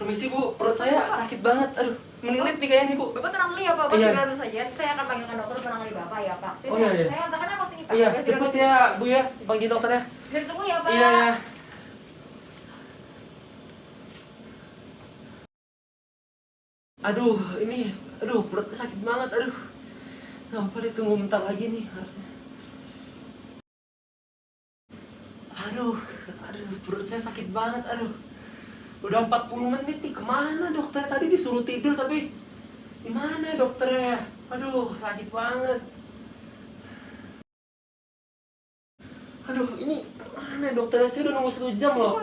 Permisi Bu, perut saya sakit banget. Aduh, melilit nih kayaknya nih Bu. Bapak tenang dulu ya Pak, Bapak Iya. tidur dulu saja. Saya akan panggilkan dokter untuk menangani Bapak ya Pak. Oh, iya, iya. Saya antarkan apa sini Pak? Iya, Biar tidur cepet di sini. ya Bu ya, panggil dokternya. Bisa ditunggu ya Pak. Iya, iya. Aduh, perut sakit banget, aduh. Kenapa ditunggu bentar lagi nih harusnya. Aduh, perut saya sakit banget, aduh. Udah 40 menit nih, kemana dokter? Tadi disuruh tidur tapi di mana dokternya? Aduh, sakit banget. Aduh, ini mana dokternya? Saya udah nunggu 1 jam loh.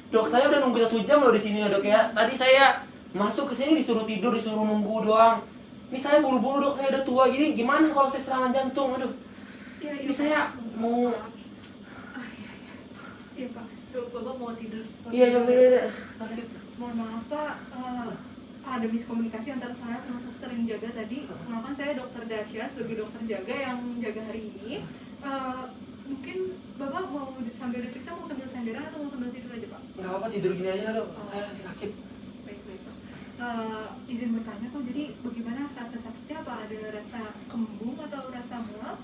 Dok, saya udah nunggu 1 jam loh di sini ya dok ya. Tadi saya masuk ke sini disuruh tidur, disuruh nunggu doang. Ini saya buru-buru dok, saya udah tua gini. Gimana kalau saya serangan jantung? Aduh, Iya, ini saya mau. Iya Pak, Dok, Bapak mau tidur. Iya, iya. Mohon maaf Pak, ada miskomunikasi antara saya sama suster yang jaga tadi. Kenalkan saya Dokter Dasya sebagai dokter jaga yang jaga hari ini. Mungkin Bapak mau sambil diperiksa, mau sambil senderan atau mau sambil tidur aja Pak? Nggak apa-apa, tidur gini aja dok. Saya sakit. Baik Pak. Izin bertanya Pak, jadi bagaimana rasa sakitnya? Apa ada rasa kembung atau rasa mual?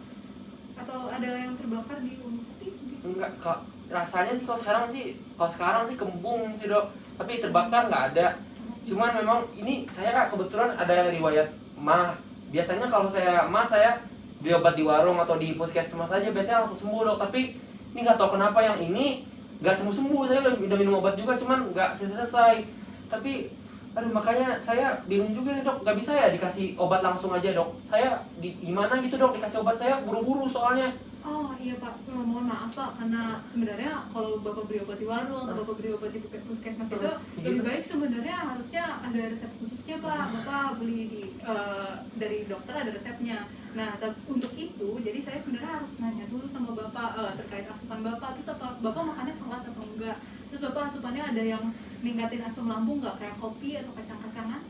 Atau ada yang terbakar di hati? Enggak, kok rasanya sih kalau sekarang sih kembung sih dok. Tapi terbakar nggak ada. Cuman memang ini saya kak kebetulan ada riwayat mah. Biasanya kalau saya mah saya beli obat di warung atau di puskesmas saja biasanya langsung sembuh dok. Tapi ini nggak tahu kenapa yang ini nggak sembuh. Saya udah minum obat juga cuman nggak selesai. Tapi aduh makanya saya bingung juga nih dok. Nggak bisa ya dikasih obat langsung aja dok. Saya gimana gitu dok dikasih obat, saya buru-buru soalnya. Oh iya Pak, mohon maaf Pak, karena sebenarnya kalau Bapak beli obat di warung atau Bapak beli obat di puskesmas itu lebih baik sebenarnya harusnya ada resep khususnya Pak. Bapak beli dari dokter ada resepnya. Nah untuk itu, jadi saya sebenarnya harus nanya dulu sama Bapak terkait asupan Bapak. Terus apa Bapak makannya telat atau enggak? Terus Bapak asupannya ada yang ningkatin asam lambung nggak, kayak kopi atau kacang-kacangan?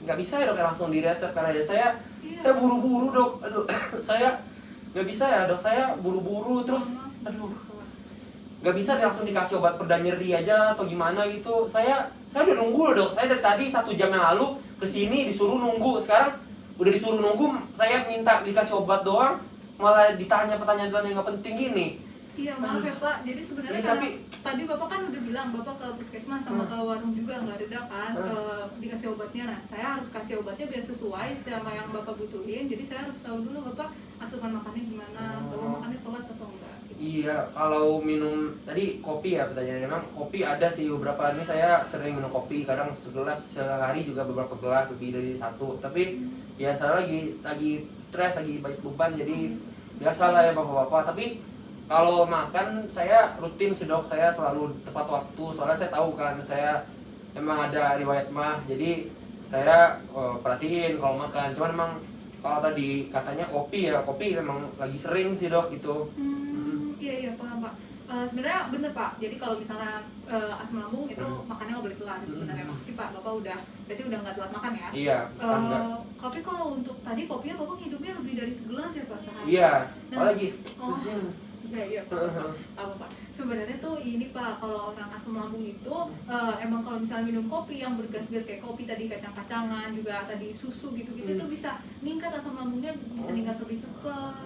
Nggak bisa ya dok langsung diresep karena ya saya buru-buru dok. Aduh saya nggak bisa ya dok, saya buru-buru terus aduh nggak bisa langsung dikasih obat pereda nyeri aja atau gimana gitu. Saya udah nunggu loh dok, saya dari tadi 1 jam yang lalu kesini disuruh nunggu, sekarang udah disuruh nunggu saya minta dikasih obat doang malah ditanya pertanyaan-pertanyaan yang nggak penting gini. Iya maaf ya Pak, jadi sebenarnya Ya, karena tadi Bapak kan udah bilang Bapak ke puskesmas sama ke warung juga nggak ada kan dikasih obatnya. Nah saya harus kasih obatnya biar sesuai sama yang Bapak butuhin. Jadi saya harus tahu dulu Bapak asupan makannya gimana, Bapak makannya telat atau enggak gitu. Iya, kalau minum tadi kopi ya pertanyaannya, memang kopi ada sih beberapa, ini saya sering minum kopi, kadang segelas sehari juga beberapa gelas lebih dari 1. Tapi ya saya lagi stres, lagi banyak beban, jadi biasalah ya bapak-bapak. Tapi kalau makan saya rutin sih dok, saya selalu tepat waktu, soalnya saya tahu kan saya emang ada riwayat mah, jadi saya perhatiin kalau makan. Cuman emang kalau tadi katanya kopi ya, kopi memang lagi sering sih dok gitu. Iya paham Pak. Sebenarnya bener Pak. Jadi kalau misalnya asam lambung itu makannya nggak boleh telat. Itu benar ya makasih Pak. Bapak berarti udah nggak telat makan ya? Iya. Tapi kalau untuk tadi kopinya Bapak hidupnya lebih dari segelas ya Pak sehari? Iya. Nah, Apalagi? Iya Pak. Apa Pak? Sebenarnya tuh ini Pak, kalau orang asam lambung itu emang kalau misalnya minum kopi yang bergas-gas kayak kopi tadi, kacang-kacangan juga tadi susu gitu-gitu itu bisa ningkat asam lambungnya, bisa ningkat lebih cepat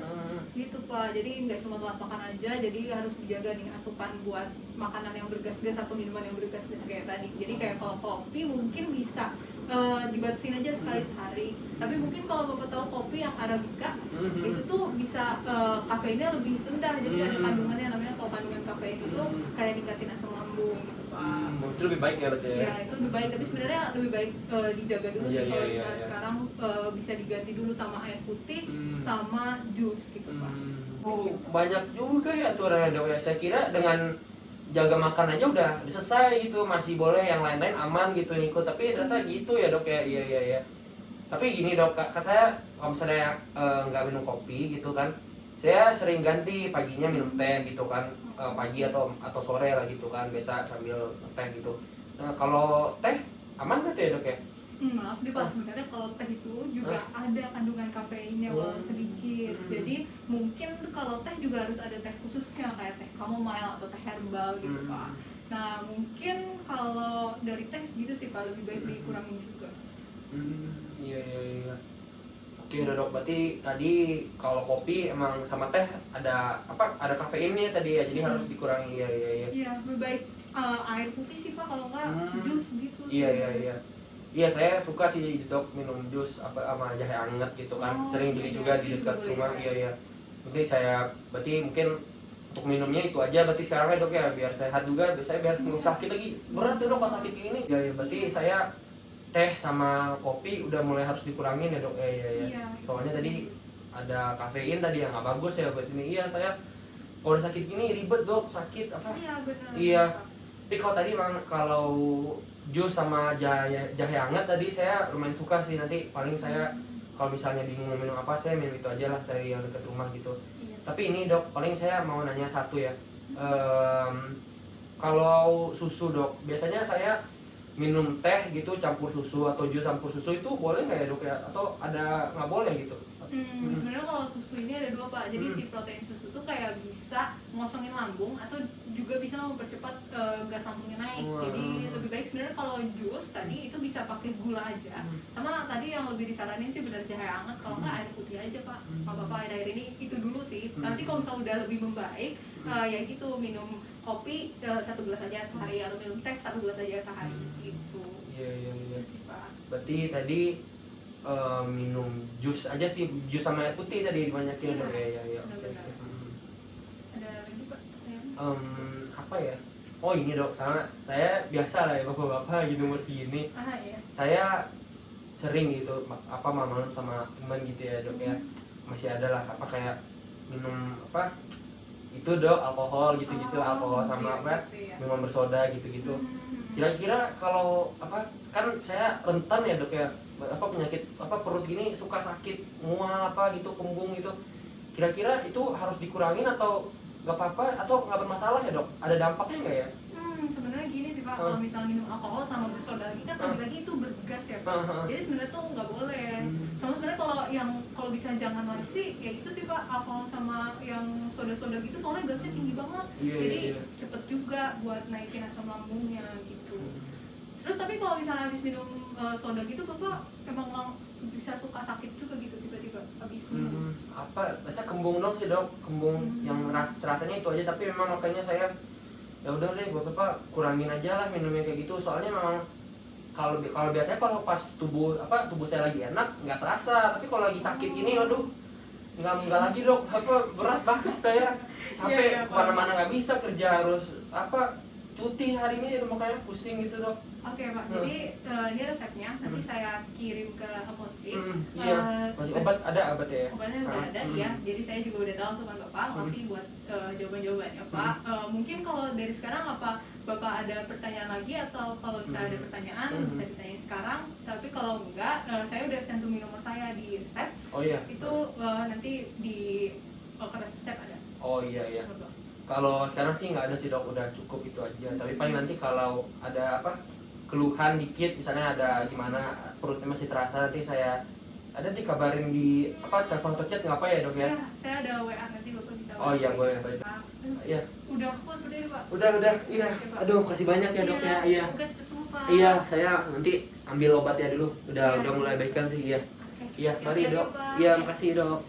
gitu Pak. Jadi nggak cuma telat makan aja, jadi harus dijaga nih asupan buat makanan yang bergas-gas atau minuman yang bergas-gas kayak tadi. Jadi kayak kalau kopi mungkin bisa dibatasin aja sekali sehari. Tapi mungkin kalau Bapak tahu kopi yang Arabica itu tuh bisa kafeinnya lebih rendah. Jadi ada kandungannya namanya, kalau kandungan kafein itu kayak ningkatin asam lambung gitu Pak. Itu lebih baik ya berarti ya? Ya itu lebih baik, tapi sebenarnya lebih baik dijaga dulu sih kalau misalnya sekarang bisa diganti dulu sama air putih sama jus gitu Pak. Banyak juga ya aturannya dok ya, saya kira dengan jaga makan aja udah selesai gitu, masih boleh yang lain-lain aman gitu ikut, tapi ternyata gitu ya dok ya. Iya. Tapi gini dok, kak saya kalau misalnya nggak minum kopi gitu kan, saya sering ganti paginya minum teh gitu kan, pagi atau sore lah gitu kan, biasa sambil teh gitu. Nah kalau teh aman nggak tuh ya dok ya? Maaf nih Pak, sebenarnya kalau teh itu juga ada kandungan kafeinnya walau sedikit. Jadi mungkin kalau teh juga harus ada teh khususnya kayak teh chamomile atau teh herbal gitu Pak. Nah mungkin kalau dari teh gitu sih Pak, lebih baik dikurangin juga. Iya. Oke udah dok, berarti tadi kalau kopi emang sama teh ada apa? Ada kafeinnya tadi ya, jadi harus dikurangi. Iya. Iya, lebih baik air putih sih Pak, kalau nggak jus gitu. Iya. Iya saya suka sih dok minum jus apa sama jahe anget gitu kan. Sering beli juga di dekat rumah. Iya. Berarti mungkin untuk minumnya itu aja berarti sekarang ya dok ya, biar sehat juga, saya biar nggak sakit lagi. Berat tuh dok kalau sakit kayak gini. Iya, berarti saya teh sama kopi udah mulai harus dikurangin ya dok. Iya. Soalnya tadi ada kafein tadi yang nggak bagus ya buat ini. Iya saya kalau udah sakit gini ribet dok, sakit apa? Iya benar. Iya. Tapi kalau tadi emang kalau jus sama jahe hangat tadi saya lumayan suka sih. Nanti paling saya kalau misalnya bingung mau minum apa, saya minum itu aja lah, cari yang dekat rumah gitu. Iya. Tapi ini dok, paling saya mau nanya satu ya. Kalau susu dok, biasanya saya minum teh gitu campur susu atau jus campur susu itu boleh nggak ya dok ya? Atau ada nggak boleh gitu? Sebenarnya kalau susu ini ada dua Pak. Jadi si protein susu tuh kayak bisa ngosongin lambung atau juga bisa mempercepat gas lambungnya naik. Jadi lebih baik sebenarnya kalau jus tadi itu bisa pakai gula aja. Sama tadi yang lebih disaranin sih benar jahe hangat, kalau nggak air putih aja Pak. Nggak apa-apa, air ini itu dulu sih. Nanti kalau misalnya udah lebih membaik, ya gitu minum kopi 1 gelas aja sehari atau minum teh 1 gelas aja sehari gitu. Iya. Itu sih Pak. Berarti tadi minum jus aja sih, jus sama air putih tadi dibanyakin dok. Iya. Oke. Ada lagi Pak? Apa ya? Oh ini dok, sama saya biasa lah ya bapak-bapak gitu umur segini. Iya. Saya sering gitu apa malam sama teman gitu ya dok ya. Masih ada lah apa kayak minum apa itu dok, alkohol gitu-gitu, alkohol sama apa minuman bersoda gitu-gitu. Kira-kira kalau apa kan saya rentan ya dok ya, apa penyakit apa perut gini suka sakit mual apa gitu, kembung gitu. Kira-kira itu harus dikurangin atau nggak apa-apa atau nggak bermasalah ya dok? Ada dampaknya nggak ya? Sebenarnya gini sih Pak, kalau misalnya minum alkohol sama bersoda lagi kan lagi-lagi itu bergas ya Pak. Jadi sebenarnya tuh nggak boleh. Sama sebenarnya kalau bisa jangan lagi sih, ya itu sih Pak, alkohol sama yang soda-soda gitu soalnya gasnya tinggi banget. Jadi cepet juga buat naikin asam lambungnya gitu. Terus tapi kalau misalnya habis minum soda gitu Bapak emang bisa suka sakit juga gitu tiba-tiba habis minum? Apa? Biasa kembung dong sih dok, kembung yang rasanya itu aja, tapi memang makanya saya ya udah deh bapak kurangin aja lah minumnya kayak gitu. Soalnya memang kalau biasanya kalau pas tubuh saya lagi enak nggak terasa, tapi kalau lagi sakit gini aduh nggak lagi dok, apa berat banget saya sampai kemana-mana nggak bisa, kerja harus apa cuti hari ini makanya pusing gitu dok. Oke Pak, jadi ini resepnya nanti saya kirim ke apotek. Masih obat ada ya? Obatnya udah ada ya, jadi saya juga udah tahu sama Bapak masih buat jawaban-jawabannya Pak. Mungkin kalau dari sekarang apa Bapak ada pertanyaan lagi atau kalau bisa ada pertanyaan bisa ditanyain sekarang. Tapi kalau enggak, saya udah cantumin nomor saya di resep. Oh iya. Itu nanti di kertas resep ada. Oh iya. Kalau sekarang sih nggak ada sih dok, udah cukup itu aja. Tapi paling nanti kalau ada apa keluhan dikit, misalnya ada gimana perutnya masih terasa, nanti saya ada dikabarin di apa telepon atau chat nggak apa ya dok ya? Iya, saya ada WA nanti Bapak bisa. Oh iya boleh baik. Iya. Udah kuat udah ya Pak. Udah iya. Aduh kasih banyak ya dok ya. Iya. Pak. Iya saya nanti ambil obatnya dulu. Udah mulai baikan sih iya. Iya mari dok. Iya makasih dok.